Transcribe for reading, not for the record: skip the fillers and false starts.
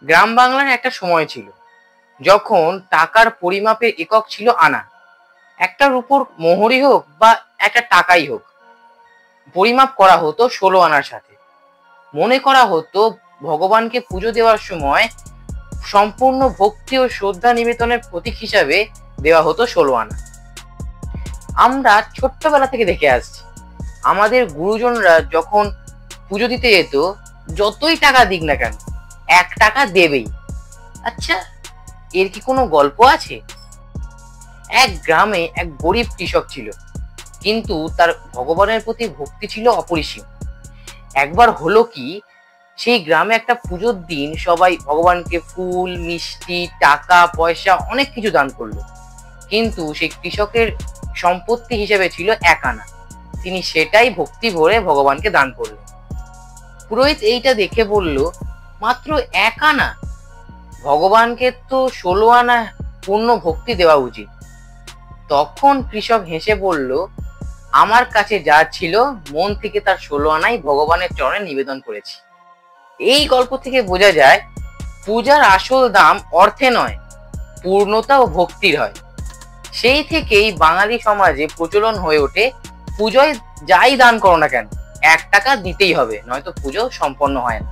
গ্রাম বাংলার একটা সময় ছিল যখন টাকার পরিমাপের একক ছিল আনা। একটার উপর মোহরই হোক বা একটা টাকাই হোক, পরিমাপ করা হতো 16 আনার সাথে। মনে করা হতো ভগবানকে পুজো দেওয়ার সময় সম্পূর্ণ ভক্তি ও শ্রদ্ধা নিবেদনের প্রতীক হিসাবে দেওয়া হতো 16 আনা। আমরা ছোট্টবেলা থেকে দেখে আসছি, আমাদের গুরুজনরা যখন পুজো দিতে যেত, যতই টাকা দিক না কেন 1 টাকা দেবেই। আচ্ছা, এর কি কোনো গল্প আছে? এক গ্রামে এক গরিব কৃষক ছিল, কিন্তু তার ভগবানের প্রতি ভক্তি ছিল অপরিসীম। একবার হলো কি, সেই গ্রামে একটা পুজোর দিন সবাই ভগবানকে ফুল, মিষ্টি, টাকা পয়সা অনেক কিছু দান করলো, কিন্তু সেই কৃষকের সম্পত্তি হিসেবে ছিল 1 আনা। তিনি সেটাই ভক্তি ভরে ভগবানকে দান করলেন। পুরোহিত এইটা দেখে বলল, মাত্র 1 আনা? ভগবানকে তো 16 আনা পূর্ণ ভক্তি দেওয়া উচিত। তখন কৃষক হেসে বলল, আমার কাছে যা ছিল মন থেকে তার 16 আনাই ভগবানের চরণে নিবেদন করেছি। এই গল্প থেকে বোঝা যায়, পূজার আসল দাম অর্থে নয়, পূর্ণতা ও ভক্তির হয়। সেই থেকেই বাঙালি সমাজে প্রচলন হয়ে ওঠে, পুজোয় যাই দান করো না কেন 1 টাকা দিতেই হবে, নয়তো পুজো সম্পন্ন হয় না।